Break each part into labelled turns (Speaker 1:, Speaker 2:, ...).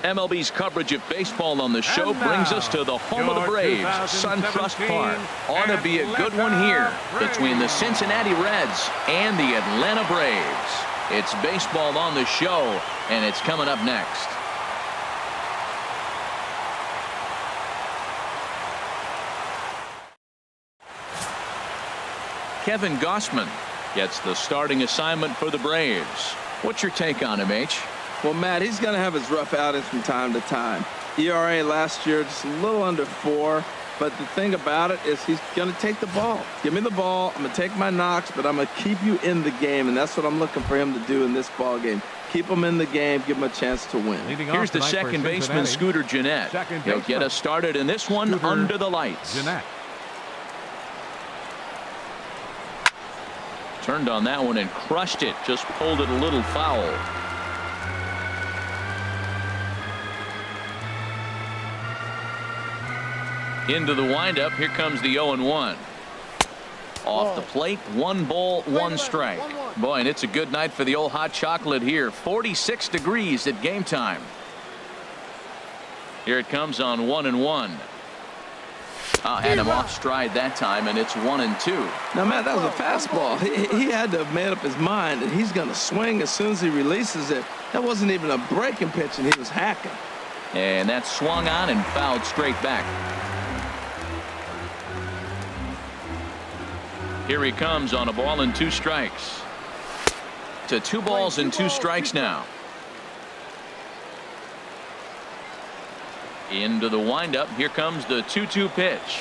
Speaker 1: MLB's coverage of baseball on the show brings us to the home of the Braves, SunTrust Park. Ought to be a good one here between the Cincinnati Reds and the Atlanta Braves. It's baseball on the show, and it's coming up next. Kevin Gausman gets the starting assignment for the Braves. What's your take on him, H?
Speaker 2: Well, Matt, he's going to have his rough outings from time to time. ERA last year just a little under 4. But the thing about it is he's going to take the ball. Give me the ball. I'm going to take my knocks, but I'm going to keep you in the game. And that's what I'm looking for him to do in this ball game. Keep him in the game. Give him a chance to win.
Speaker 1: Here's the second baseman, Scooter Gennett. He'll get us started in this one under the lights.
Speaker 3: Gennett.
Speaker 1: Turned on that one and crushed it. Just pulled it a little foul. Into the windup. Here comes the 0-1. Off the plate. 1 ball, 1 strike. Boy, and it's a good night for the old hot chocolate here. 46 degrees at game time. Here it comes on 1-1. Had him off stride that time, and it's 1-2.
Speaker 2: Now, Matt, that was a fastball. He had to have made up his mind that he's going to swing as soon as he releases it. That wasn't even a breaking pitch, and he was hacking.
Speaker 1: And that swung on and fouled straight back. Here he comes on a ball and 2 strikes. To 2 balls and 2 strikes now. Into the windup. Here comes the 2-2 pitch.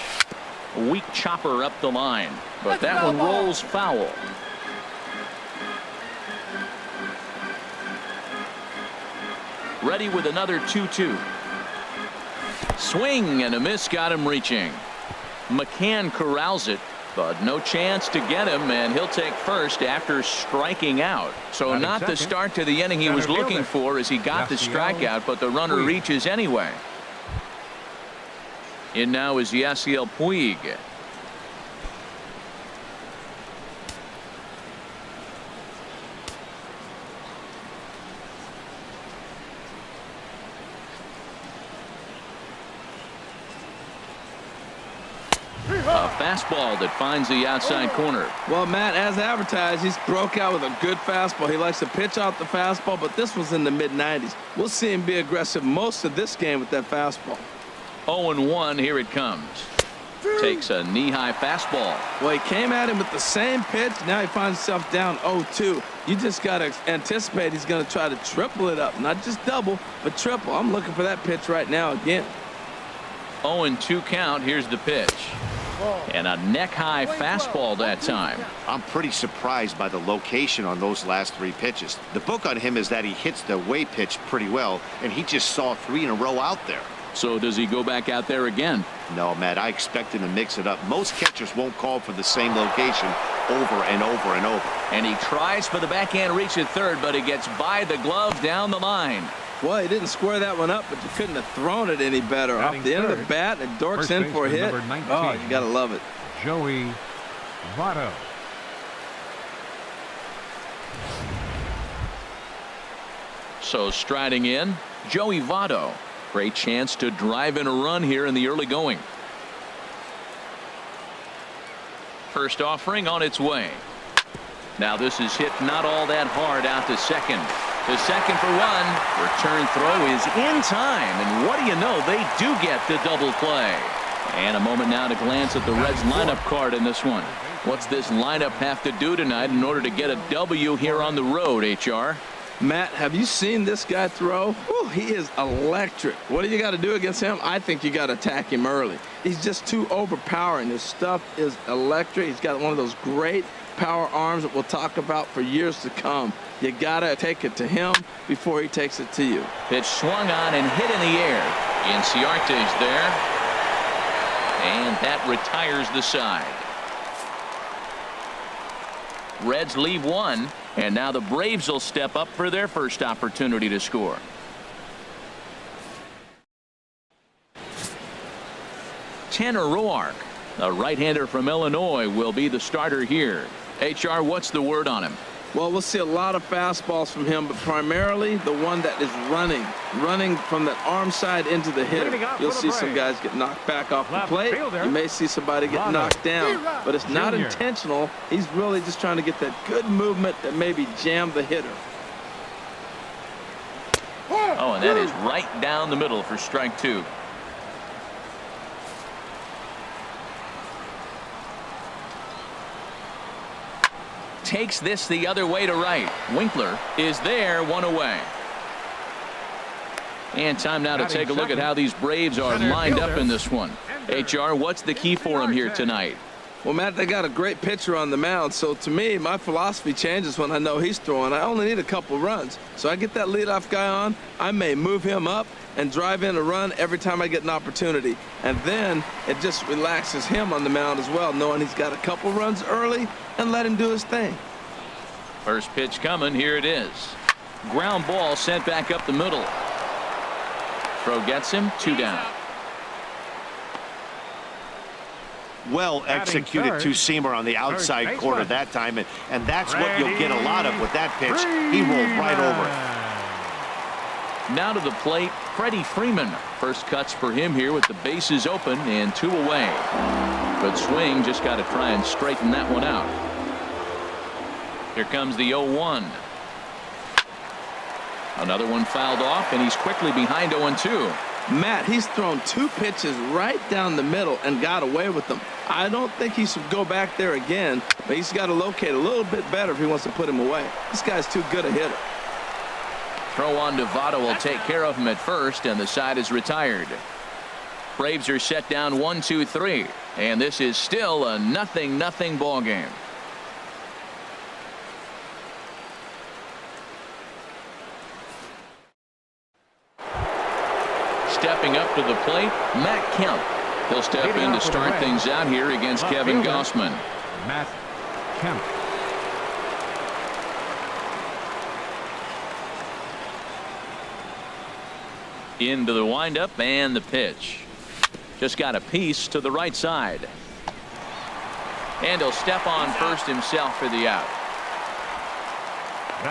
Speaker 1: A weak chopper up the line, but that one rolls foul. Ready with another 2-2. Swing and a miss got him reaching. McCann corrals it, but no chance to get him, and he'll take first after striking out. So not the start to the inning he was looking for as he got the strikeout, but the runner reaches anyway. In now is Yasiel Puig. A fastball that finds the outside corner.
Speaker 2: Well, Matt, as advertised, he's broke out with a good fastball. He likes to pitch out the fastball, but this was in the mid-90s. We'll see him be aggressive most of this game with that fastball.
Speaker 1: 0-1, here it comes. Takes a knee-high fastball.
Speaker 2: Well, he came at him with the same pitch. Now he finds himself down 0-2. You just got to anticipate he's going to try to triple it up. Not just double, but triple. I'm looking for that pitch right now again.
Speaker 1: 0-2 count. Here's the pitch. And a neck-high fastball that time.
Speaker 4: I'm pretty surprised by the location on those last 3 pitches. The book on him is that he hits the away pitch pretty well, and he just saw 3 in a row out there.
Speaker 1: So does he go back out there again?
Speaker 4: No, Matt, I expect him to mix it up. Most catchers won't call for the same location over and over and over.
Speaker 1: And he tries for the backhand reach at third, but he gets by the glove down the line.
Speaker 2: Well, he didn't square that one up, but you couldn't have thrown it any better. Off the end of the bat, and dorks in for a hit. Oh, you got to love it.
Speaker 3: Joey Votto.
Speaker 1: So striding in, Joey Votto. Great chance to drive in a run here in the early going. First offering on its way. Now this is hit not all that hard out to second. To second for 1. Return throw is in time, and what do you know, they do get the double play. And a moment now to glance at the Reds lineup card in this one. What's this lineup have to do tonight in order to get a W here on the road, HR?
Speaker 2: Matt, have you seen this guy throw? Whew, he is electric. What do you got to do against him? I think you got to attack him early. He's just too overpowering. His stuff is electric. He's got one of those great power arms that we'll talk about for years to come. You got to take it to him before he takes it to you.
Speaker 1: Pitch swung on and hit in the air. Inciarte's there. And that retires the side. Reds leave 1. And now the Braves will step up for their first opportunity to score. Tanner Roark, a right-hander from Illinois, will be the starter here. HR, what's the word on him?
Speaker 2: Well, we'll see a lot of fastballs from him, but primarily the one that is running from that arm side into the hitter. You'll see some guys get knocked back off the plate. You may see somebody get knocked down, but it's not intentional. He's really just trying to get that good movement that maybe jammed the hitter.
Speaker 1: Oh, and that is right down the middle for strike 2. Takes this the other way to right. Winkler is there, 1 away. And time now to take a look at how these Braves are lined up in this one. HR, what's the key for them here tonight?
Speaker 2: Well, Matt, they got a great pitcher on the mound, so to me, my philosophy changes when I know he's throwing. I only need a couple runs. So I get that leadoff guy on, I may move him up and drive in a run every time I get an opportunity. And then it just relaxes him on the mound as well, knowing he's got a couple runs early and let him do his thing.
Speaker 1: First pitch coming, here it is. Ground ball sent back up the middle. Throw gets him, 2 down.
Speaker 4: Well executed two-seamer on the outside corner that time, and that's what you'll get a lot of with that pitch. He rolled right over it.
Speaker 1: Now to the plate, Freddie Freeman. First cuts for him here with the bases open and 2 away. Good swing, just got to try and straighten that one out. Here comes the 0-1. Another one fouled off, and he's quickly behind 0-2.
Speaker 2: Matt, he's thrown 2 pitches right down the middle and got away with them. I don't think he should go back there again, but he's got to locate a little bit better if he wants to put him away. This guy's too good a hitter.
Speaker 1: Throw on to Votto will take care of him at first, and the side is retired. Braves are set down 1-2-3, and this is still a 0-0 ball game. Stepping up to the plate, Matt Kemp. He'll step in to start things out here against Kevin Gausman.
Speaker 3: Matt Kemp.
Speaker 1: Into the windup and the pitch. Just got a piece to the right side. And he'll step on first himself for the out.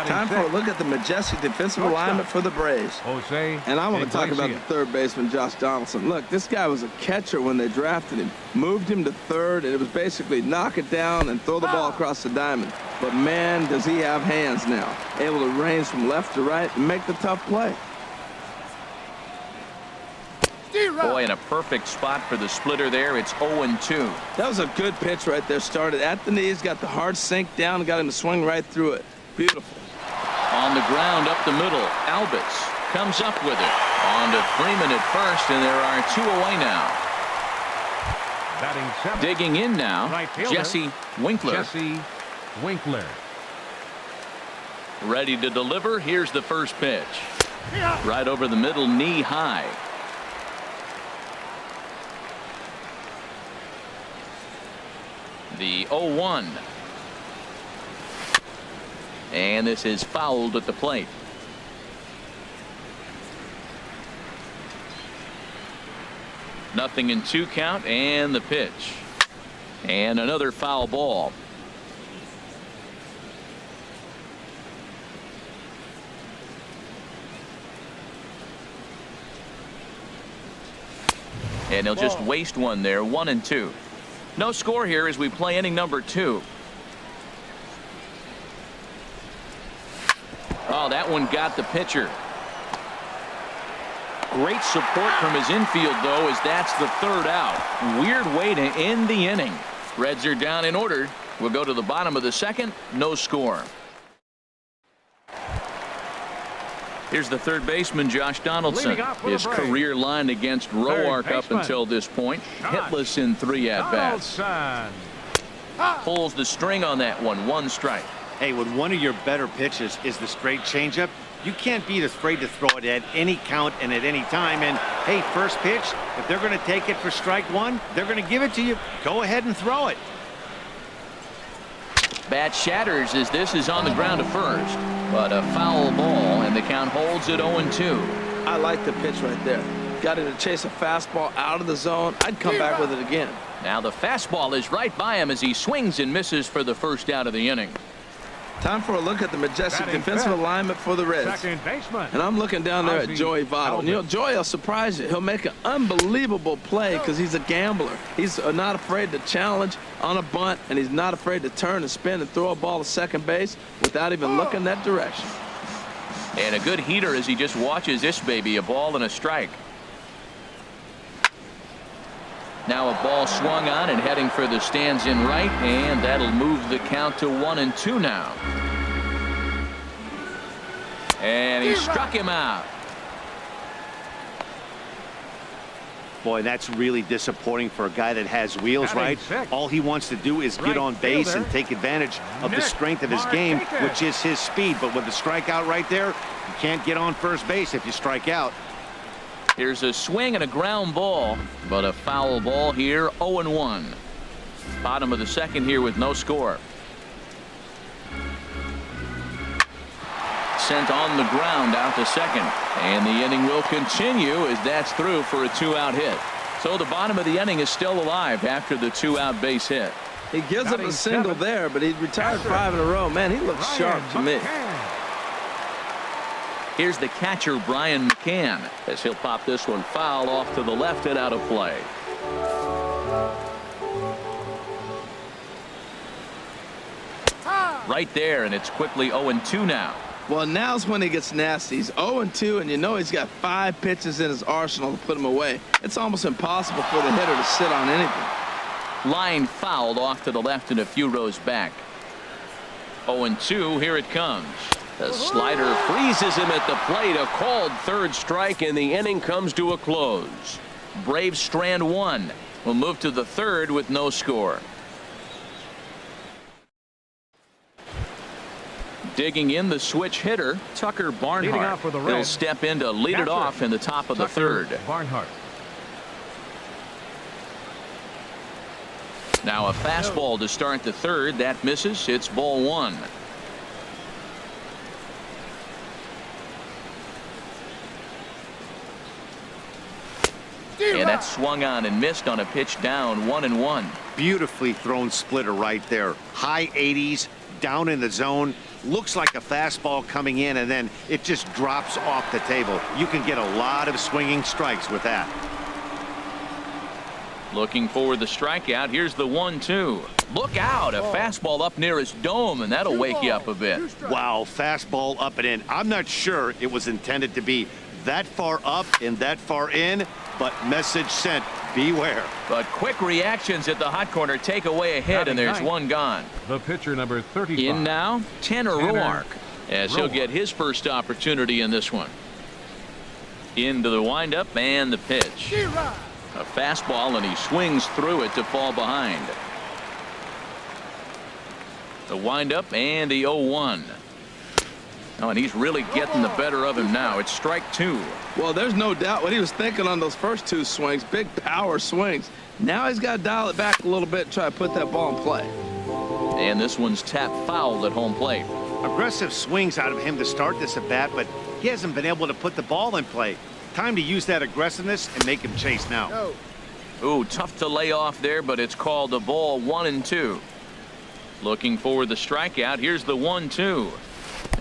Speaker 2: Time for a look at the majestic defensive alignment for the Braves. And I want to talk about the third baseman, Josh Donaldson. Look, this guy was a catcher when they drafted him. Moved him to third, and it was basically knock it down and throw the ball across the diamond. But, man, does he have hands now. Able to range from left to right and make the tough play.
Speaker 1: Boy, in a perfect spot for the splitter there. It's 0-2.
Speaker 2: That was a good pitch right there. Started at the knees, got the hard sink down, and got him to swing right through it. Beautiful.
Speaker 1: On the ground up the middle, Albitz comes up with it. On to Freeman at first, and there are 2 away now. Digging in now, Jesse Winkler. Ready to deliver. Here's the first pitch. Right over the middle, knee high. The 0-1. And this is fouled at the plate. Nothing in 2 count, and the pitch. And another foul ball. And he'll just waste one there, 1-2. No score here as we play inning number 2. Oh, that one got the pitcher. Great support from his infield, though, as that's the 3rd out. Weird way to end the inning. Reds are down in order. We'll go to the bottom of the 2nd. No score. Here's the third baseman, Josh Donaldson. His career line against Roark up until this point. Hitless in 3 at-bats. Pulls the string on that one. 1 strike.
Speaker 4: Hey, when one of your better pitches is the straight changeup, you can't be afraid to throw it at any count and at any time. And, hey, first pitch, if they're going to take it for strike 1, they're going to give it to you. Go ahead and throw it.
Speaker 1: Bat shatters as this is on the ground to first. But a foul ball, and the count holds at 0-2.
Speaker 2: I like the pitch right there. Got him to chase a fastball out of the zone. I'd come back with it again.
Speaker 1: Now the fastball is right by him as he swings and misses for the first out of the inning.
Speaker 2: Time for a look at the majestic
Speaker 3: Batting
Speaker 2: defensive
Speaker 3: fifth.
Speaker 2: alignment for the Reds.
Speaker 3: Second baseman.
Speaker 2: And I'm looking down there at Joey Votto. You know, Joey will surprise you. He'll make an unbelievable play because he's a gambler. He's not afraid to challenge on a bunt, and he's not afraid to turn and spin and throw a ball to second base without even looking that direction.
Speaker 1: And a good heater as he just watches this baby, a ball and a strike. Now a ball swung on and heading for the stands in right, and that'll move the count to 1-2 now. And he struck him out.
Speaker 4: Boy, that's really disappointing for a guy that has wheels,
Speaker 3: Batting
Speaker 4: right?
Speaker 3: sixth.
Speaker 4: All he wants to do is get
Speaker 3: Right
Speaker 4: on base
Speaker 3: fielder,
Speaker 4: and take advantage of the
Speaker 3: Nick
Speaker 4: strength of his game,
Speaker 3: Martinez.
Speaker 4: which is his speed. But with the strikeout right there, you can't get on first base if you strike out.
Speaker 1: Here's a swing and a ground ball, but a foul ball here, 0-1. Bottom of the second here with no score. Sent on the ground out to second, and the inning will continue as that's through for a 2-out hit. So the bottom of the inning is still alive after the 2-out base hit.
Speaker 2: He gives up
Speaker 3: Batting
Speaker 2: a single
Speaker 3: seventh.
Speaker 2: there, but he retired 5 in a row. Man, he looks sharp to me.
Speaker 1: Here's the catcher, Brian McCann, as he'll pop this one foul off to the left and out of play. Right there, and it's quickly 0-2 now.
Speaker 2: Well, now's when he gets nasty. He's 0-2, and you know he's got 5 pitches in his arsenal to put him away. It's almost impossible for the hitter to sit on anything.
Speaker 1: Line fouled off to the left and a few rows back. 0-2, here it comes. The slider freezes him at the plate. A called third strike, and the inning comes to a close. Braves strand one. Will move to the third with no score. Digging in the switch hitter, Tucker
Speaker 3: Leading
Speaker 1: Barnhart.
Speaker 3: off for the
Speaker 1: He'll
Speaker 3: Reds.
Speaker 1: step in to lead it
Speaker 3: Catcher,
Speaker 1: off in the top of the third.
Speaker 3: Barnhart.
Speaker 1: Now a fastball to start the third. That misses. It's ball one. And that swung on and missed on a pitch down 1-1.
Speaker 4: Beautifully thrown splitter right there. High 80s, down in the zone. Looks like a fastball coming in, and then it just drops off the table. You can get a lot of swinging strikes with that.
Speaker 1: Looking for the strikeout. Here's the 1-2. Look out. A fastball up near his dome, and that'll wake you up a bit.
Speaker 4: Wow, fastball up and in. I'm not sure it was intended to be that far up and that far in, but message sent. Beware.
Speaker 1: But quick reactions at the hot corner take away a hit, and there's one gone.
Speaker 3: The pitcher, number 35.
Speaker 1: In now, Tanner Roark, as he'll
Speaker 3: Roark.
Speaker 1: get his first opportunity in this one. Into the windup and the pitch. A fastball, and he swings through it to fall behind. The windup and the 0-1. Oh, and he's really getting the better of him now. It's strike two.
Speaker 2: Well, there's no doubt what he was thinking on those first 2 swings. Big power swings. Now he's got to dial it back a little bit and try to put that ball in play.
Speaker 1: And this one's tapped foul at home plate.
Speaker 4: Aggressive swings out of him to start this at bat, but he hasn't been able to put the ball in play. Time to use that aggressiveness and make him chase now.
Speaker 1: Ooh, tough to lay off there, but it's called a ball 1-2. Looking for the strikeout. Here's the 1-2.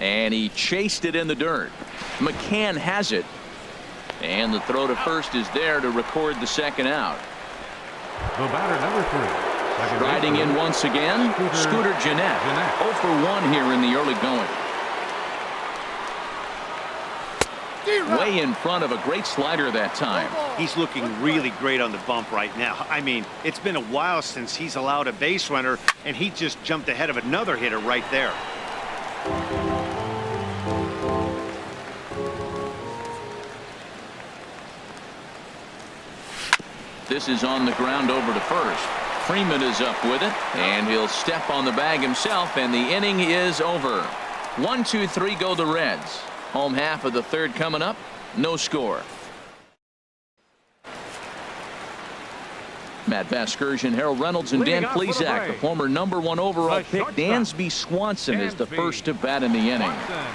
Speaker 1: And he chased it in the dirt. McCann has it. And the throw to first is there to record the second out.
Speaker 3: The batter, number 3. Second
Speaker 1: Riding
Speaker 3: baseman,
Speaker 1: in once again, Scooter Gennett. 0 for 1 here in the early going. Way in front of a great slider that time.
Speaker 4: He's looking really great on the bump right now. I mean, it's been a while since he's allowed a base runner, and he just jumped ahead of another hitter right there.
Speaker 1: This is on the ground over to first. Freeman is up with it, and he'll step on the bag himself, and the inning is over. 1, 2, 3 go the Reds. Home half of the third coming up. No score. Matt Vasgersian, Harold Reynolds, and
Speaker 3: Leading
Speaker 1: Dan
Speaker 3: off for the
Speaker 1: Plesac, the
Speaker 3: Braves.
Speaker 1: former #1 overall
Speaker 3: The
Speaker 1: pick.
Speaker 3: shortstop,
Speaker 1: Dansby Swanson is the
Speaker 3: Dansby
Speaker 1: first to bat in the inning.
Speaker 3: Swanson.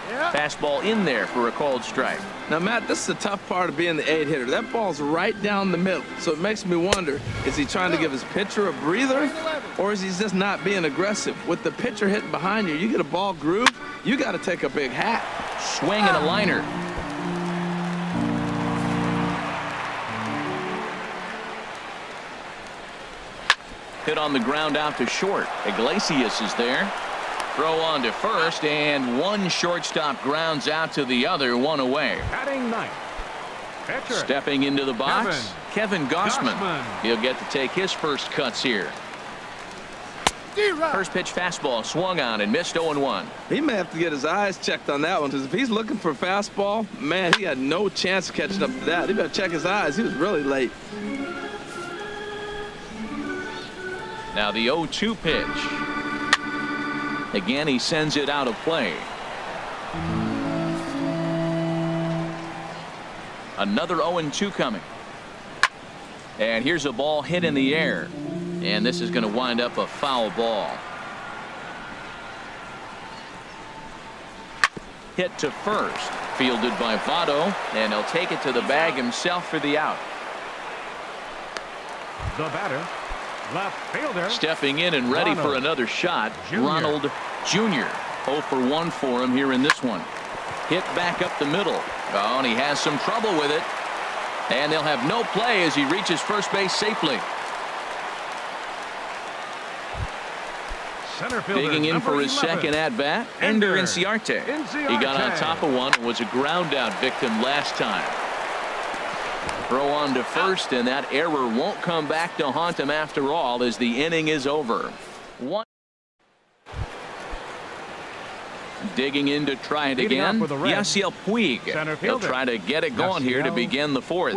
Speaker 1: Fastball in there for a called strike.
Speaker 2: Now, Matt, this is the tough part of being the 8-hitter. That ball's right down the middle. So it makes me wonder, is he trying to give his pitcher a breather, or is he just not being aggressive? With the pitcher hitting behind you, you get a ball groove, you got to take a big hat.
Speaker 1: Swing and a liner. Hit on the ground out to short. Iglesias is there. Throw on to first, and one shortstop grounds out to the other, one away.
Speaker 3: Batting ninth. Pitcher.
Speaker 1: Stepping into the box, Kevin Gossman. He'll get to take his first cuts here. First pitch fastball swung on and missed 0-1.
Speaker 2: He may have to get his eyes checked on that one, because if he's looking for a fastball, man, he had no chance of catching up to that. He better check his eyes. He was really late.
Speaker 1: Now the 0-2 pitch. Again, he sends it out of play. Another 0-2 coming. And here's a ball hit in the air. And this is going to wind up a foul ball. Hit to first. Fielded by Votto. And he'll take it to the bag himself for the out.
Speaker 3: The batter. Left fielder.
Speaker 1: Stepping in and ready for another shot, Ronald Jr. 0 for 1 for him here in this one. Hit back up the middle. Oh, and he has some trouble with it. And they'll have no play as he reaches first base safely.
Speaker 3: Center fielder,
Speaker 1: Digging in for his
Speaker 3: 11.
Speaker 1: second at-bat, Ender Inciarte. He got on top of one and was a ground-out victim last time. Throw on to first, and that error won't come back to haunt him after all as the inning is over. Digging in to try it again, Yasiel Puig. He'll try to get it going here to begin the fourth.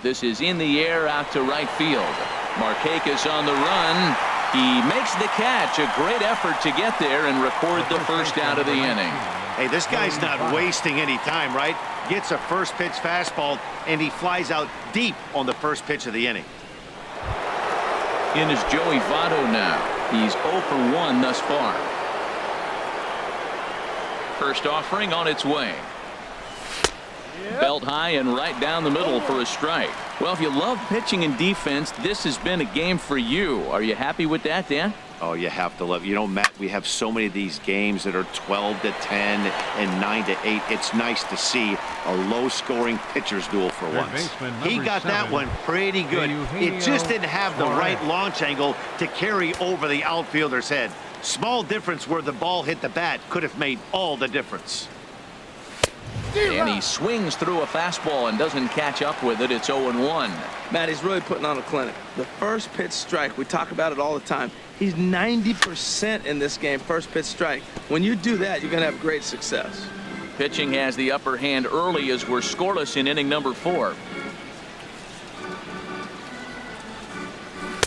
Speaker 1: This is in the air out to right field. Markakis on the run. He makes the catch. A great effort to get there and record the first out of the inning.
Speaker 4: Hey, this guy's not wasting any time, right? Gets a first pitch fastball, and he flies out deep on the first pitch of the inning.
Speaker 1: In is Joey Votto now. He's 0 for 1 thus far. First offering on its way. Belt high and right down the middle for a strike. Well, if you love pitching and defense, this has been a game for you. Are you happy with that, Dan?
Speaker 4: Oh, you have to love. You know, Matt, we have so many of these games that are 12-10 and 9-8. It's nice to see a low-scoring pitcher's duel for once. He got that one pretty good. It just didn't have the right launch angle to carry over the outfielder's head. Small difference where the ball hit the bat could have made all the difference.
Speaker 1: And he swings through a fastball and doesn't catch up with it. It's 0-1.
Speaker 2: Matt, he's really putting on a clinic. The first pitch strike, we talk about it all the time. He's 90% in this game, first pitch strike. When you do that, you're going to have great success.
Speaker 1: Pitching has the upper hand early as we're scoreless in inning number 4.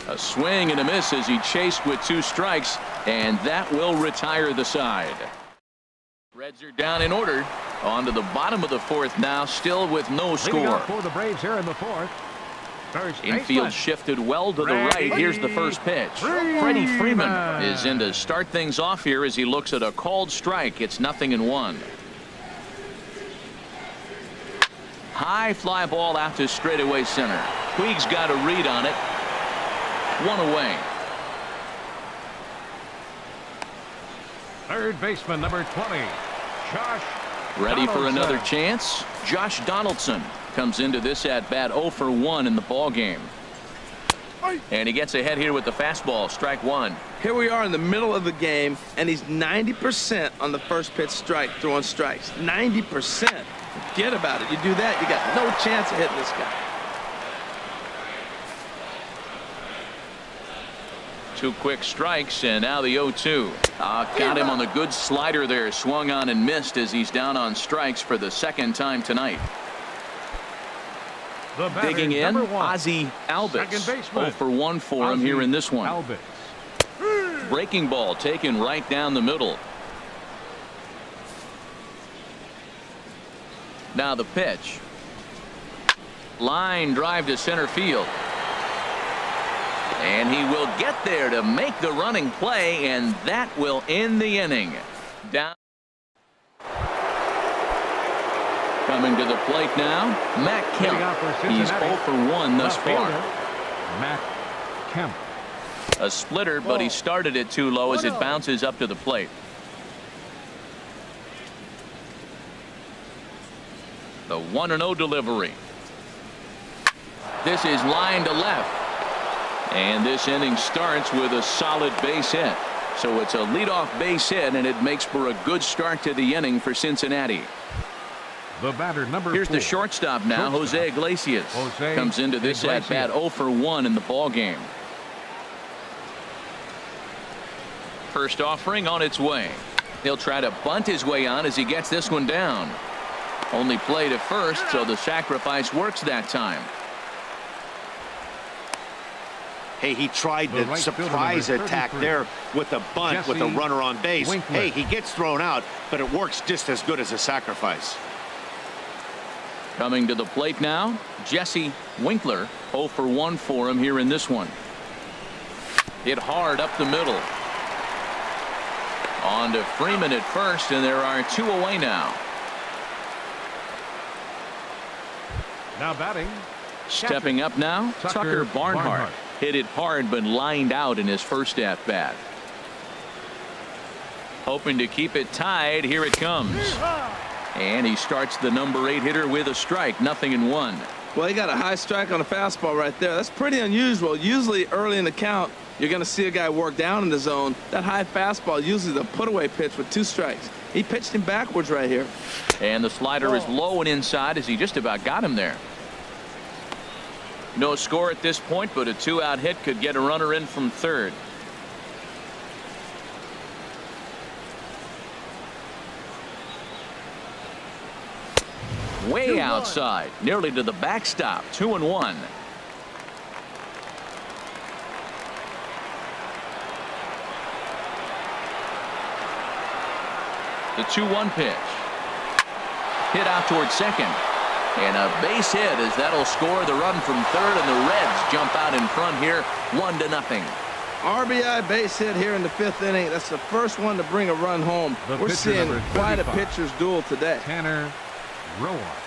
Speaker 1: A swing and a miss as he chased with 2 strikes, and that will retire the side. Reds are down in order. On to the bottom of the 4th now, still with no score.
Speaker 3: For the Braves here in the 4th.
Speaker 1: Infield shifted well to the right. Here's the first pitch. Freddie Freeman is in to start things off here as he looks at a called strike. It's 0-1. High fly ball out to straightaway center. Puig's got a read on it. 1 away.
Speaker 3: Third baseman, number 20, Josh
Speaker 1: Ready for
Speaker 3: Donaldson.
Speaker 1: another chance. Josh Donaldson comes into this at bat 0 for 1 in the ball game. And he gets ahead here with the fastball. Strike 1.
Speaker 2: Here we are in the middle of the game, and he's 90% on the first pitch strike, throwing strikes. 90%. Forget about it. You do that, you got no chance of hitting this guy.
Speaker 1: 2 quick strikes, and now the 0-2. Got him on the good slider there. Swung on and missed as he's down on strikes for the 2nd time tonight. Digging in, Ozzie Albies. 0 for 1 for him here in this one. Breaking ball taken right down the middle. Now the pitch. Line drive to center field. And he will get there to make the running play, and that will end the inning. Down. Coming to the plate now, Matt
Speaker 3: Hitting out for
Speaker 1: Kemp. He's
Speaker 3: Cincinnati.
Speaker 1: 0 for 1 thus
Speaker 3: Left
Speaker 1: far.
Speaker 3: fielder, Matt Kemp.
Speaker 1: A splitter, but he started it too low as it bounces up to the plate. The 1-0 delivery. This is line to left. And this inning starts with a solid base hit. So it's a leadoff base hit, and it makes for a good start to the inning for Cincinnati.
Speaker 3: The batter, number
Speaker 1: Here's
Speaker 3: 4.
Speaker 1: the shortstop now, Jose Iglesias.
Speaker 3: Jose
Speaker 1: Comes into this
Speaker 3: Iglesias.
Speaker 1: at bat 0 for 1 in the ball game. First offering on its way. He'll try to bunt his way on as he gets this one down. Only play to first, so the sacrifice works that time.
Speaker 4: Hey, he tried
Speaker 3: The
Speaker 4: the
Speaker 3: right fielder,
Speaker 4: surprise
Speaker 3: number
Speaker 4: attack
Speaker 3: 33.
Speaker 4: there with a bunt with a
Speaker 3: Jesse
Speaker 4: runner on base.
Speaker 3: Winkler.
Speaker 4: Hey, he gets thrown out, but it works just as good as a sacrifice.
Speaker 1: Coming to the plate now, Jesse Winkler. 0 for 1 for him here in this one. Hit hard up the middle. On to Freeman at first, and there are 2 away now.
Speaker 3: Now batting.
Speaker 1: Stepping up now, Tucker Barnhart. Hit it hard but lined out in his first at bat. Hoping to keep it tied. Here it comes. And he starts the number 8 hitter with a strike. 0-1.
Speaker 2: Well, he got a high strike on a fastball right there. That's pretty unusual. Usually early in the count, you're going to see a guy work down in the zone. That high fastball, usually the put-away pitch with 2 strikes. He pitched him backwards right here.
Speaker 1: And the slider is low and inside as he just about got him there. No score at this point, but a 2-out hit could get a runner in from third. Way outside, nearly to the backstop. 2-1. The 2-1 pitch. Hit out towards second. And a base hit as that'll score the run from third, and the Reds jump out in front here 1-0.
Speaker 2: RBI base hit here in the 5th inning. That's the first one to bring a run home.
Speaker 3: The
Speaker 2: We're
Speaker 3: pitcher,
Speaker 2: seeing
Speaker 3: number
Speaker 2: quite a
Speaker 3: 35.
Speaker 2: pitcher's duel today.
Speaker 3: Tanner Roark.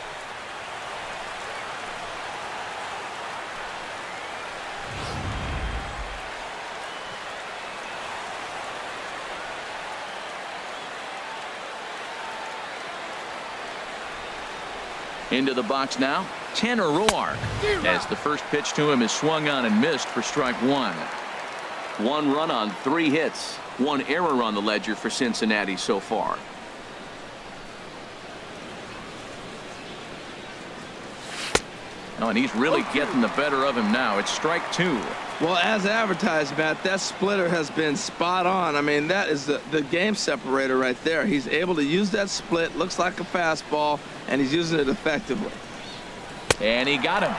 Speaker 1: Into the box now, Tanner Roark, as the first pitch to him is swung on and missed for strike 1. 1 run on 3 hits, 1 error on the ledger for Cincinnati so far. Oh, and he's really getting the better of him now. It's strike 2.
Speaker 2: Well, as advertised, Matt, that splitter has been spot on. I mean, that is the game separator right there. He's able to use that split, looks like a fastball, and he's using it effectively.
Speaker 1: And he got him.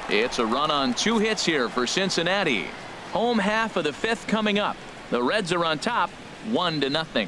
Speaker 1: It's a run on 2 hits here for Cincinnati. Home half of the 5th coming up. The Reds are on top 1-0.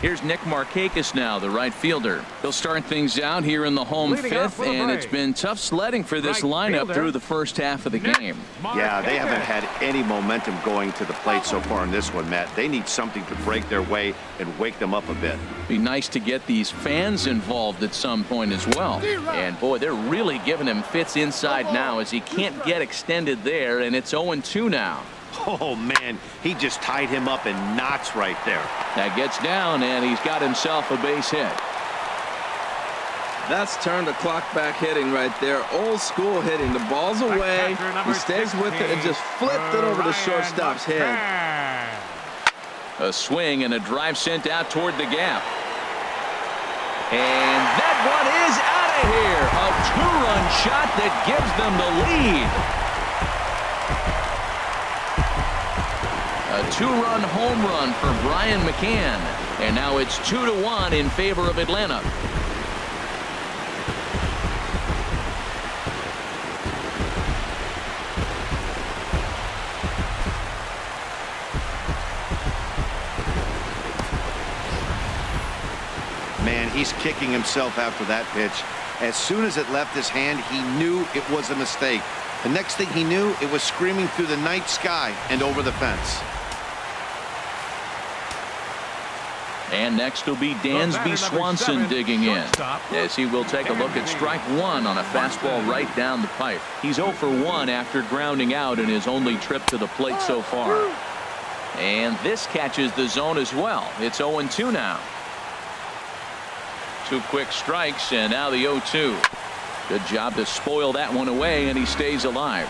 Speaker 1: Here's Nick Markakis now, the right fielder. He'll start things out here in the home
Speaker 3: Leading off
Speaker 1: 5th,
Speaker 3: for the
Speaker 1: and it's
Speaker 3: Braves.
Speaker 1: been tough sledding for this
Speaker 3: Right
Speaker 1: lineup
Speaker 3: fielder,
Speaker 1: through the first half of the
Speaker 3: Nick
Speaker 1: game.
Speaker 4: Yeah, they haven't
Speaker 3: Markakis.
Speaker 4: had any momentum going to the plate so far in this one, Matt. They need something to break their way and wake them up a bit.
Speaker 1: Be nice to get these fans involved at some point as well. And boy, they're really giving him fits inside now as he can't get extended there, and it's 0-2 now.
Speaker 4: Oh, man, he just tied him up in knots right there.
Speaker 1: That gets down, and he's got himself a base hit.
Speaker 2: That's turned the clock back hitting right there. Old school hitting. The ball's away.
Speaker 3: Catcher number
Speaker 2: He stays with it and just flipped it over the shortstop's head.
Speaker 1: A swing and a drive sent out toward the gap. And that one is out of here. A 2-run shot that gives them the lead. A 2-run home run for Brian McCann. And now it's 2-1 in favor of Atlanta.
Speaker 4: Man, he's kicking himself after that pitch. As soon as it left his hand, he knew it was a mistake. The next thing he knew, it was screaming through the night sky and over the fence.
Speaker 1: And next will be Dansby Swanson digging in, as he will take a look at strike one on a fastball right down the pipe. He's 0 for 1 after grounding out in his only trip to the plate so far. And this catches the zone as well. It's 0-2 now. 2 quick strikes, and now the 0-2. Good job to spoil that one away, and he stays alive.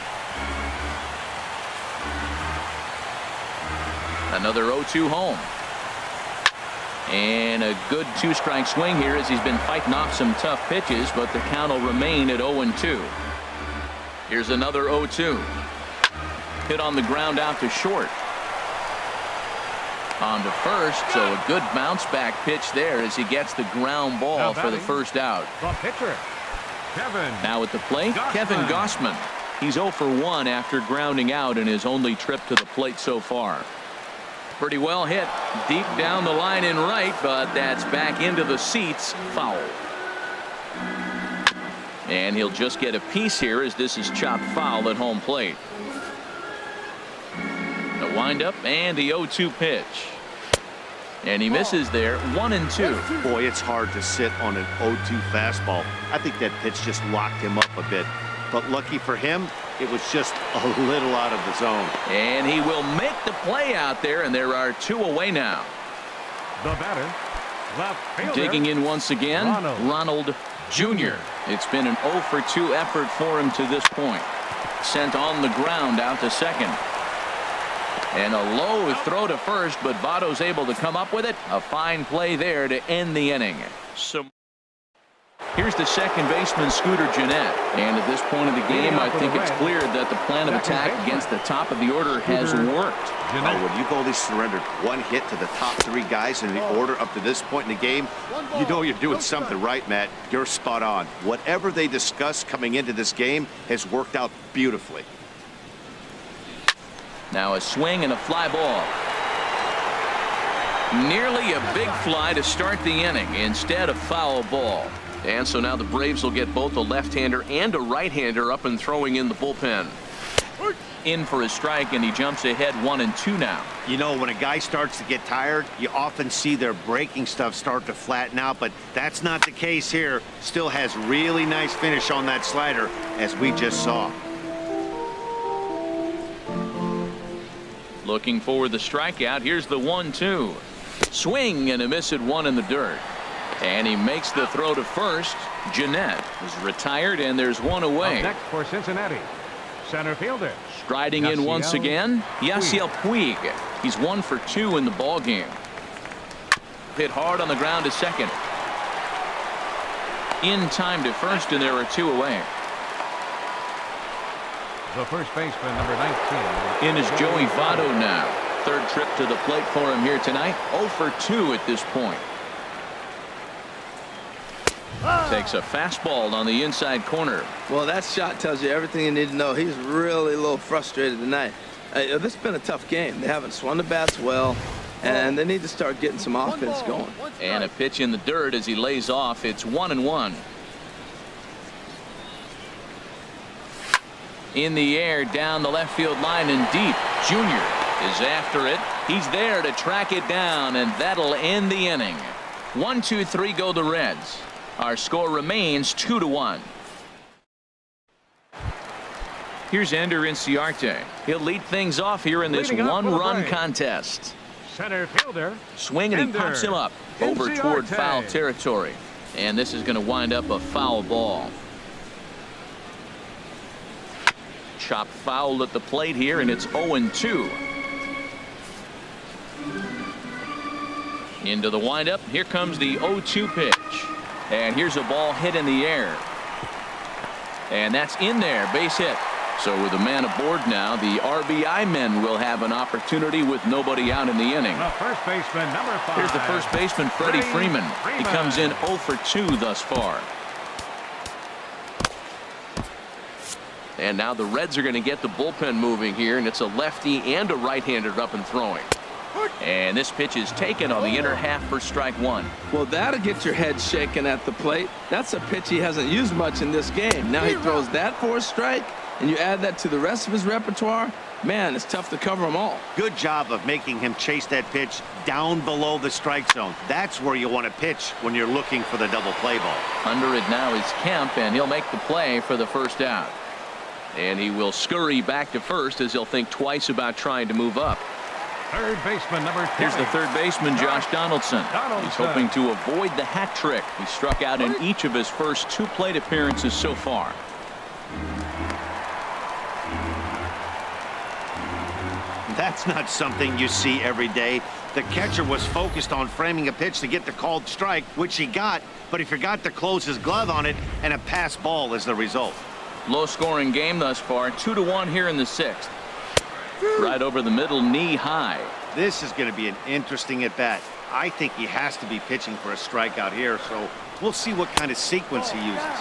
Speaker 1: Another 0-2 home. And a good 2-strike swing here as he's been fighting off some tough pitches, but the count will remain at 0-2. Here's another 0-2. Hit on the ground out to short. On to first, so a good bounce back pitch there as he gets the ground ball for the first out.
Speaker 3: The pitcher, Kevin.
Speaker 1: Now at the plate, Kevin Gausman. He's 0 for 1 after grounding out in his only trip to the plate so far. Pretty well hit deep down the line in right, but that's back into the seats. Foul. And he'll just get a piece here as this is chopped foul at home plate. The windup and the 0-2 pitch. And he misses there. 1-2.
Speaker 4: Boy, it's hard to sit on an 0-2 fastball. I think that pitch just locked him up a bit. But lucky for him, it was just a little out of the zone.
Speaker 1: And he will make the play out there, and there are 2 away now.
Speaker 3: The batter, left fielder,
Speaker 1: Digging in once again, Ronald Jr. It's been an 0 for 2 effort for him to this point. Sent on the ground out to second. And a low throw to first, but Votto's able to come up with it. A fine play there to end the inning. Here's the second baseman, Scooter Gennett. And at this point of the game, I think it's clear that the plan of attack against the top of the order has worked.
Speaker 4: Oh, when you've only surrendered 1 hit to the top 3 guys in the order up to this point in the game, you know you're doing something right, Matt. You're spot on. Whatever they discussed coming into this game has worked out beautifully.
Speaker 1: Now a swing and a fly ball. Nearly a big fly to start the inning instead of foul ball. And so now the Braves will get both a left-hander and a right-hander up and throwing in the bullpen. In for a strike, and he jumps ahead 1-2 now.
Speaker 4: You know, when a guy starts to get tired, you often see their breaking stuff start to flatten out, but that's not the case here. Still has really nice finish on that slider, as we just saw.
Speaker 1: Looking for the strikeout. Here's the 1-2. Swing and a miss at 1 in the dirt. And he makes the throw to first. Gennett is retired, and there's 1 away.
Speaker 3: Up next for Cincinnati, center fielder.
Speaker 1: Striding in once again, Yasiel Puig. He's 1 for 2 in the ball game. Hit hard on the ground to second. In time to first, and there are 2 away.
Speaker 3: The first baseman, number 19.
Speaker 1: In is Joey Votto now. 3rd trip to the plate for him here tonight. 0 for 2 at this point. Takes a fastball on the inside corner.
Speaker 2: Well, that shot tells you everything you need to know. He's really a little frustrated tonight. This has been a tough game. They haven't swung the bats well, and they need to start getting some offense going.
Speaker 1: And a pitch in the dirt as he lays off. It's 1-1. In the air, down the left field line and deep. Junior is after it. He's there to track it down, and that'll end the inning. 1-2-3 go the Reds. Our score remains 2-1. Here's Ender Inciarte. He'll lead things off here in this 1-run contest.
Speaker 3: Center fielder.
Speaker 1: Swing, and he pops him up over toward foul territory. And this is going to wind up a foul ball. Chopped foul at the plate here, and it's 0-2. Into the windup. Here comes the 0-2 pitch. And here's a ball hit in the air. And that's in there. Base hit. So with a man aboard now, the RBI men will have an opportunity with nobody out in the inning.
Speaker 3: The first baseman, number 5.
Speaker 1: Here's the first baseman, Freddie Freeman. He comes in 0 for 2 thus far. And now the Reds are going to get the bullpen moving here, and it's a lefty and a right-hander up and throwing. And this pitch is taken on the inner half for strike 1.
Speaker 2: Well, that'll get your head shaken at the plate. That's a pitch he hasn't used much in this game. Now he throws that for a strike. and you add that to the rest of his repertoire, man, it's tough to cover them all.
Speaker 4: Good job of making him chase that pitch down below the strike zone. That's where you want to pitch when you're looking for the double play ball.
Speaker 1: Under it now is Kemp, and he'll make the play for the first out. And he will scurry back to first as he'll think twice about trying to move up.
Speaker 3: Third baseman, number 10.
Speaker 1: Here's the third baseman, Josh Donaldson. He's hoping to avoid the hat trick. He struck out in each of his first 2 plate appearances so far.
Speaker 4: That's not something you see every day. The catcher was focused on framing a pitch to get the called strike, which he got, but he forgot to close his glove on it, and a pass ball is the result.
Speaker 1: Low-scoring game thus far, 2-1 here in the 6th. Right over the middle, knee high.
Speaker 4: This is going to be an interesting at-bat. I think he has to be pitching for a strikeout here, so we'll see what kind of sequence he uses.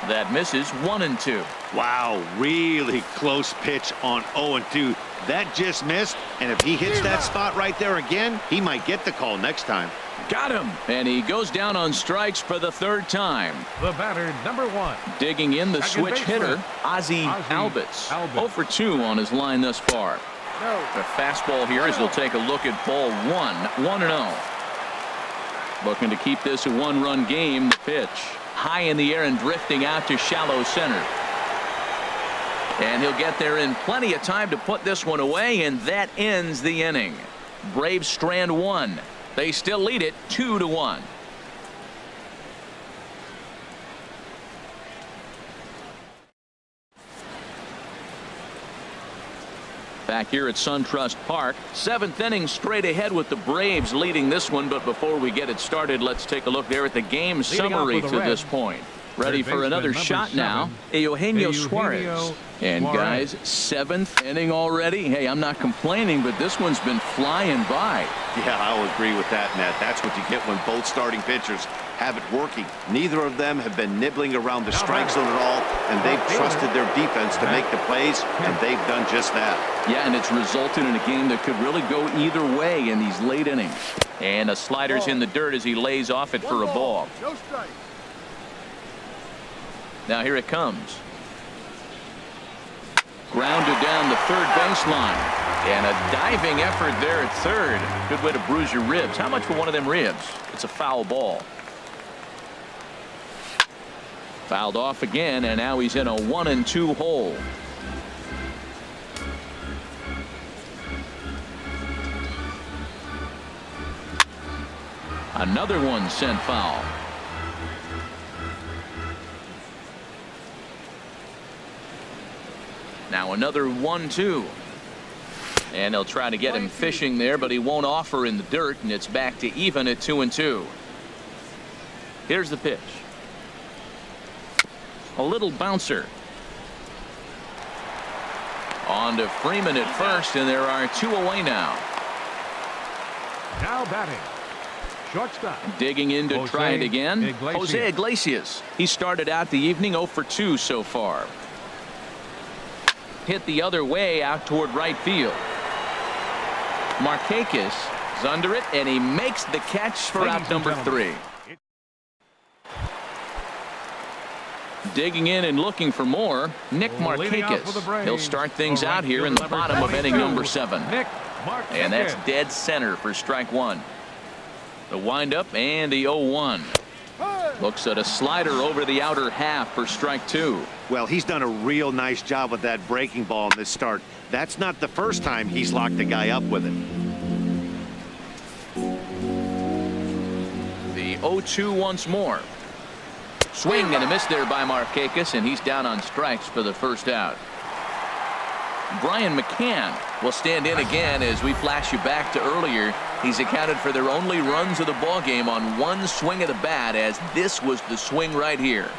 Speaker 1: That misses 1-2.
Speaker 4: Wow, really close pitch on 0-2. That just missed, and if he hits that spot right there again, he might get the call next time.
Speaker 1: Got him, and he goes down on strikes for the 3rd time.
Speaker 3: The batter, number 1.
Speaker 1: Digging in, the
Speaker 3: Second
Speaker 1: switch
Speaker 3: baseman,
Speaker 1: hitter, Ozzie Albies.
Speaker 3: Albies.
Speaker 1: 0 for 2 on his line thus far. The fastball here as he'll take a look at ball 1-0. Looking to keep this a 1-run game. The pitch high in the air and drifting out to shallow center. And he'll get there in plenty of time to put this one away, and that ends the inning. Braves strand 1. They still lead it 2-1. Back here at SunTrust Park, 7th inning straight ahead with the Braves leading this one. But before we get it started, let's take a look there at the game summary to this point. Ready for another shot now, Eugenio Suarez. And guys, 7th inning already. Hey, I'm not complaining, but this one's been flying by.
Speaker 4: Yeah, I'll agree with that, Matt. That's what you get when both starting pitchers have it working. Neither of them have been nibbling around the strike zone at all, and they've trusted their defense to make the plays, and they've done just that.
Speaker 1: Yeah, and it's resulted in a game that could really go either way in these late innings. And a slider's in the dirt as he lays off it for a ball.
Speaker 5: No strike.
Speaker 1: Now here it comes. Grounded down the 3rd baseline. And a diving effort there at 3rd. Good way to bruise your ribs. How much for one of them ribs? It's a foul ball. Fouled off again, and now he's in a 1-2 hole. Another one sent foul. Now another 1-2. And they'll try to get him fishing there, but he won't offer in the dirt, and it's back to even at 2-2. Here's the pitch. A little bouncer. On to Freeman at first, and there are 2 away now.
Speaker 3: Now batting. Shortstop.
Speaker 1: Digging in to try it again. Jose Iglesias. He started out the evening 0 for 2 so far. Hit the other way out toward right field. Markakis is under it, and he makes the catch for out number 3. Digging in and looking for more, Nick Markakis. He'll start things out here in the bottom of inning number 7. And that's dead center for strike 1. The windup and the 0-1. Looks at a slider over the outer half for strike 2.
Speaker 4: Well, he's done a real nice job with that breaking ball in this start. That's not the first time he's locked a guy up with it.
Speaker 1: The 0-2 once more. Swing and a miss there by Markakis, and he's down on strikes for the first out. Brian McCann will stand in again as we flash you back to earlier. He's accounted for their only runs of the ball game on one swing of the bat, as this was the swing right here.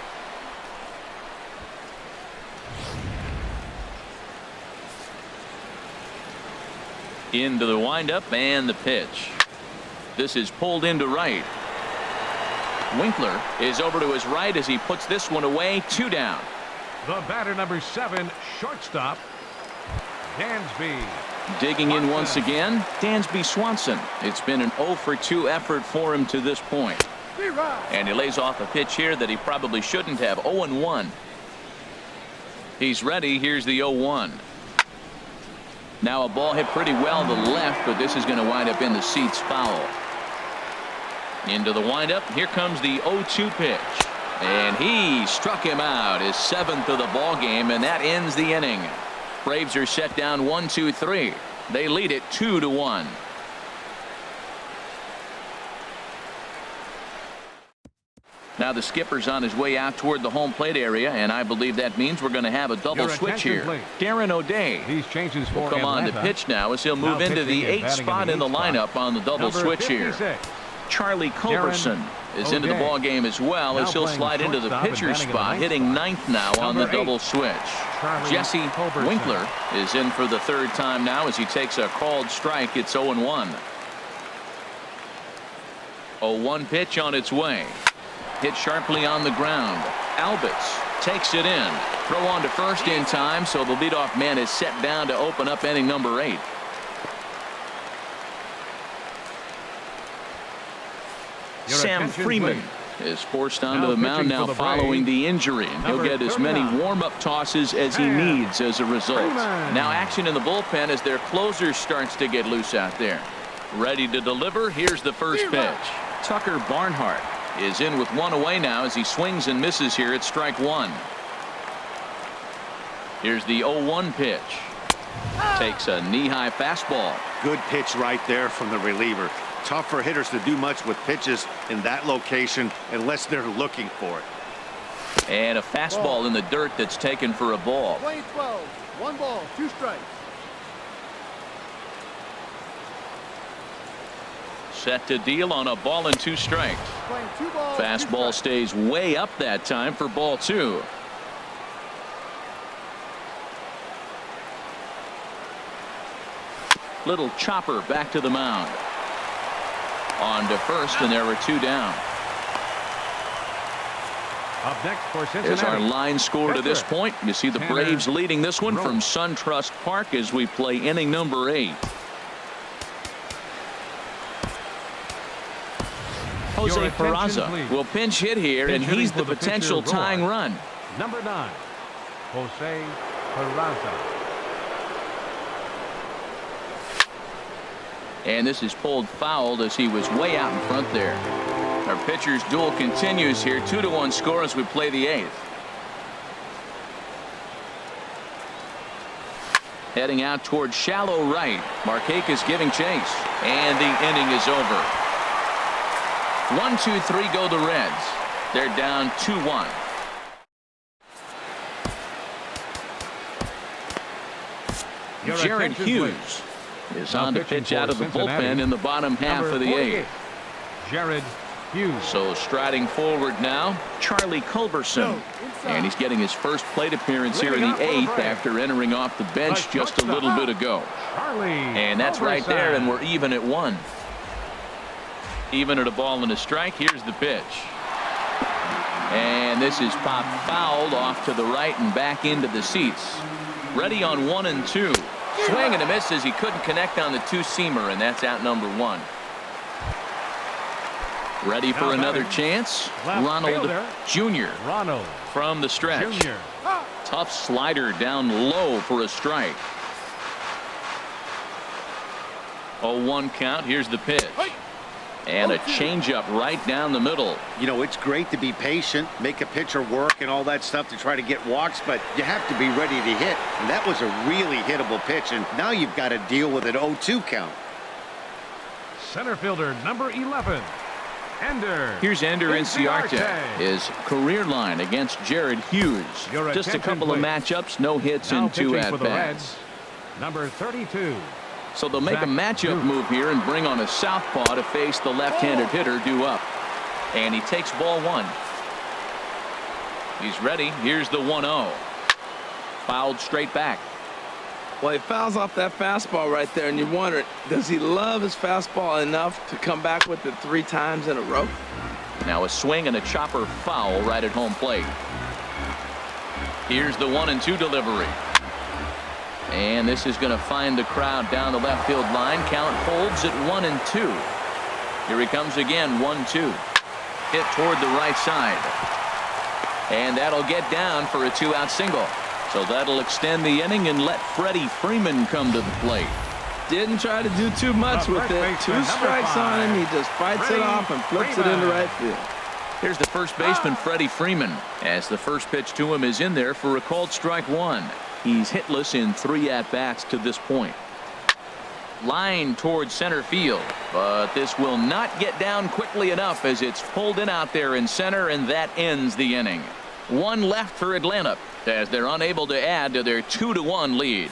Speaker 1: Into the windup and the pitch. This is pulled into right. Winkler is over to his right as he puts this one away. 2 down.
Speaker 3: The batter, number 7, shortstop, Dansby.
Speaker 1: Digging in once again, Dansby Swanson. It's been an 0 for 2 effort for him to this point. And he lays off a pitch here that he probably shouldn't have. 0-1. He's ready. Here's the 0-1. Now a ball hit pretty well to the left, but this is going to wind up in the seats foul. Into the windup. Here comes the 0-2 pitch. And he struck him out, his 7th of the ball game, and that ends the inning. Braves are set down 1-2-3. They lead it 2-1. Now the skipper's on his way out toward the home plate area, and I believe that means we're going to have a double
Speaker 3: Your
Speaker 1: switch
Speaker 3: attention,
Speaker 1: here.
Speaker 3: please.
Speaker 1: Darren O'Day
Speaker 3: These changes for
Speaker 1: will come on to
Speaker 3: Atlanta.
Speaker 1: pitch now as he'll move
Speaker 3: Now
Speaker 1: into the
Speaker 3: pitching and
Speaker 1: 8th
Speaker 3: batting
Speaker 1: spot in the
Speaker 3: spot.
Speaker 1: lineup on the double
Speaker 3: Number
Speaker 1: switch here.
Speaker 3: 56.
Speaker 1: Charlie Culberson is into the
Speaker 3: O'Day.
Speaker 1: ball game as well
Speaker 3: Now
Speaker 1: as he'll
Speaker 3: playing
Speaker 1: slide into the
Speaker 3: shortstop and
Speaker 1: pitcher's
Speaker 3: batting in the
Speaker 1: spot,
Speaker 3: ninth
Speaker 1: hitting
Speaker 3: spot.
Speaker 1: 9th now on the
Speaker 3: Number 8.
Speaker 1: double switch.
Speaker 3: Charlie
Speaker 1: Jesse
Speaker 3: Culberson.
Speaker 1: Winkler is in for the 3rd time now as he takes a called strike. It's 0-1. 0-1 pitch on its way. Hit sharply on the ground. Albitz takes it in. Throw on to first in time, so the leadoff man is set down to open up inning number 8.
Speaker 3: Your
Speaker 1: Sam
Speaker 3: attention,
Speaker 1: Freeman
Speaker 3: please.
Speaker 1: is forced onto
Speaker 3: Now
Speaker 1: the mound
Speaker 3: pitching
Speaker 1: now
Speaker 3: for the
Speaker 1: following
Speaker 3: Braves,
Speaker 1: the injury, and he'll
Speaker 3: number
Speaker 1: get as many
Speaker 3: 39.
Speaker 1: warm-up tosses as he
Speaker 3: Sam
Speaker 1: needs as a result.
Speaker 3: Freeman.
Speaker 1: Now action in the bullpen as their closer starts to get loose out there. Ready to deliver. Here's the first pitch. Tucker Barnhart is in with 1 away now as he swings and misses here at strike 1. Here's the 0-1 pitch. Takes a knee-high fastball.
Speaker 4: Good pitch right there from the reliever. Tough for hitters to do much with pitches in that location unless they're looking for it.
Speaker 1: And a fastball in the dirt that's taken for a ball.
Speaker 5: Play 12. 1 ball, 2 strikes.
Speaker 1: Set to deal on a ball and 2 strikes.
Speaker 5: Playing 2 balls. 2
Speaker 1: Fastball
Speaker 5: strikes.
Speaker 1: stays way up that time for ball 2. Little chopper back to the mound. On to first, and there are 2 down.
Speaker 3: Up next for
Speaker 1: There's our
Speaker 3: Cincinnati.
Speaker 1: line score to this
Speaker 3: Pitcher.
Speaker 1: point. You see the
Speaker 3: Tanner
Speaker 1: Braves leading this one from
Speaker 3: Rowe.
Speaker 1: SunTrust Park as we play inning number 8. Jose
Speaker 3: Your attention,
Speaker 1: Peraza
Speaker 3: please.
Speaker 1: will pinch hit here, and
Speaker 3: Pinch hitting
Speaker 1: he's the
Speaker 3: for the pitcher,
Speaker 1: potential
Speaker 3: Roy.
Speaker 1: tying run.
Speaker 3: Number 9, Jose Peraza.
Speaker 1: And this is pulled fouled as he was way out in front there. Our pitcher's duel continues here. 2-1 score as we play the 8th. Heading out towards shallow right. Markakis giving chase. And the inning is over. 1-2-3 go the Reds. They're down 2-1.
Speaker 3: Your
Speaker 1: Jared
Speaker 3: attention,
Speaker 1: Hughes
Speaker 3: please.
Speaker 1: is
Speaker 3: Now
Speaker 1: on to
Speaker 3: pitching
Speaker 1: pitch
Speaker 3: for
Speaker 1: out of the
Speaker 3: Cincinnati,
Speaker 1: bullpen in the bottom half
Speaker 3: Number
Speaker 1: of the
Speaker 3: 48,
Speaker 1: 8th.
Speaker 3: Jared Hughes.
Speaker 1: So striding forward now, Charlie Culberson.
Speaker 5: No, inside.
Speaker 1: And he's getting his first plate appearance here in
Speaker 3: Leading
Speaker 1: the
Speaker 3: off for the
Speaker 1: 8th
Speaker 3: Braves.
Speaker 1: after entering off the bench
Speaker 3: The
Speaker 1: just a
Speaker 3: shortstop,
Speaker 1: little bit ago.
Speaker 3: Charlie
Speaker 1: And that's right there, and
Speaker 3: Culberson.
Speaker 1: we're even at 1. Even at a ball and a strike. Here's the pitch. And this is popped fouled off to the right and back into the seats. Ready on 1 and 2. Swing and a miss as he couldn't connect on the 2-seamer, and that's out number 1. Ready for
Speaker 3: Now
Speaker 1: another
Speaker 3: batting,
Speaker 1: chance.
Speaker 3: left
Speaker 1: Ronald
Speaker 3: fielder,
Speaker 1: Jr.
Speaker 3: Ronald
Speaker 1: from the stretch.
Speaker 3: Jr.
Speaker 1: Tough slider down low for a strike. 0-1 count. Here's the pitch. And a changeup right down the middle.
Speaker 4: You know, it's great to be patient, make a pitcher work and all that stuff to try to get walks, but you have to be ready to hit. And that was a really hittable pitch, and now you've got to deal with an 0-2 count.
Speaker 3: Center fielder number 11, Ender.
Speaker 1: Here's Ender Inciarte, his career line against Jared Hughes.
Speaker 3: Your
Speaker 1: Just a
Speaker 3: attention,
Speaker 1: couple of
Speaker 3: please.
Speaker 1: matchups, no hits
Speaker 3: Now
Speaker 1: and 2
Speaker 3: pitching for the
Speaker 1: at-bats.
Speaker 3: Reds, number 32.
Speaker 1: So they'll make a
Speaker 3: Zach
Speaker 1: matchup
Speaker 3: Duke.
Speaker 1: move here and bring on a southpaw to face the left-handed hitter due up. And he takes ball 1. He's ready. Here's the 1-0. Fouled straight back.
Speaker 2: Well, he fouls off that fastball right there, and you wonder, does he love his fastball enough to come back with it 3 times in a row?
Speaker 1: Now a swing and a chopper foul right at home plate. Here's the 1-2 delivery. And this is going to find the crowd down the left field line. Count holds at 1-2. Here he comes again, 1-2. Hit toward the right side. And that'll get down for a 2-out single. So that'll extend the inning and let Freddie Freeman come to the plate.
Speaker 2: Didn't try to do too much with it. 2 strikes on him. He just fights it off and flips it into right field.
Speaker 1: Here's the first baseman, Freddie Freeman, as the first pitch to him is in there for a called strike 1. He's hitless in 3 at-bats to this point. Line towards center field, but this will not get down quickly enough as it's pulled in out there in center, and that ends the inning. 1 left for Atlanta as they're unable to add to their 2-1 lead.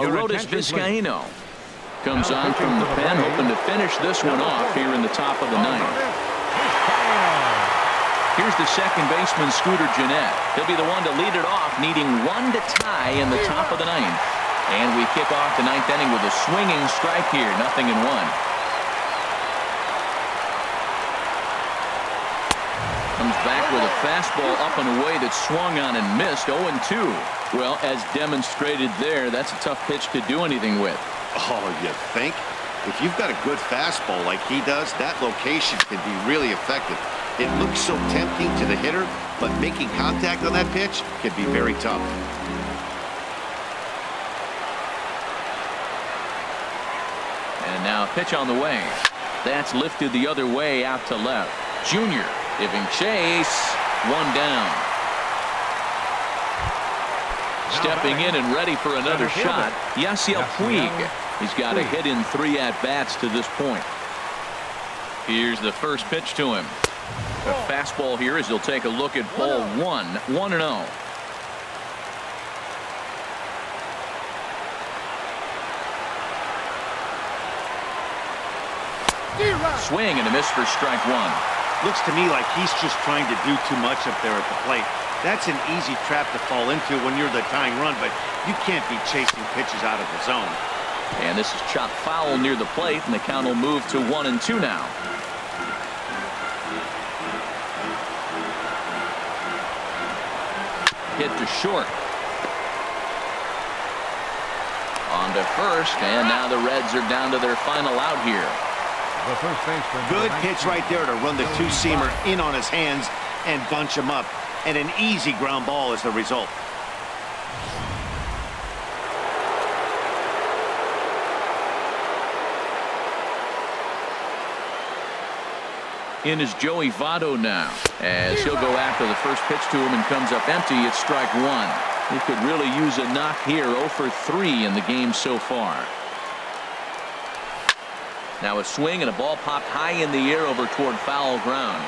Speaker 1: Aroldis Vizcaíno comes on from the pen, hoping to finish this one off here in the top of the 9th. Here's the second baseman, Scooter Gennett. He'll be the one to lead it off, needing 1 to tie in the top of the 9th. And we kick off the 9th inning with a swinging strike here, 0-1. Comes back with a fastball up and away that swung on and missed. 0-2. Well, as demonstrated there, that's a tough pitch to do anything with.
Speaker 6: Oh, you think? If you've got a good fastball like he does, that location can be really effective. It looks so tempting to the hitter, but making contact on that pitch can be very tough.
Speaker 1: And now a pitch on the way. That's lifted the other way out to left. Junior giving chase. 1 down. Stepping in and ready for another shot, Yasiel Puig. He's got a hit in 3 at-bats to this point. Here's the first pitch to him. A fastball here as he'll take a look at ball 1. 1-0. Swing and a miss for strike 1.
Speaker 4: Looks to me like he's just trying to do too much up there at the plate. That's an easy trap to fall into when you're the tying run, but you can't be chasing pitches out of the zone.
Speaker 1: And this is chopped foul near the plate, and the count will move to 1-2 now. Hit to short. On to first, and now the Reds are down to their final out here.
Speaker 3: The first baseman.
Speaker 4: Good pitch right there to run the 2-seamer in on his hands and bunch him up. And an easy ground ball is the result.
Speaker 1: In is Joey Votto now, as he'll go after the first pitch to him and comes up empty. It's strike 1. He could really use a knock here. 0 for 3 in the game so far. Now a swing and a ball popped high in the air over toward foul ground.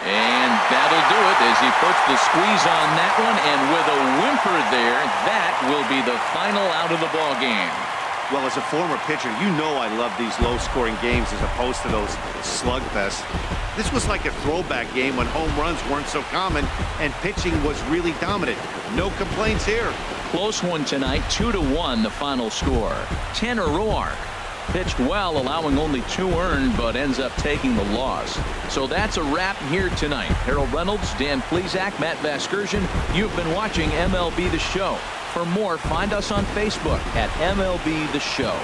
Speaker 1: And that'll do it as he puts the squeeze on that one, and with a whimper there, that will be the final out of the ball game.
Speaker 4: Well, as a former pitcher, you know I love these low-scoring games as opposed to those slugfests. This was like a throwback game when home runs weren't so common and pitching was really dominant. No complaints here.
Speaker 1: Close one tonight, 2-1 the final score. Tanner Roark pitched well, allowing only 2 earned, but ends up taking the loss. So that's a wrap here tonight. Harold Reynolds, Dan Plesac, Matt Vasgersian. You've been watching MLB The Show. For more, find us on Facebook at MLB The Show.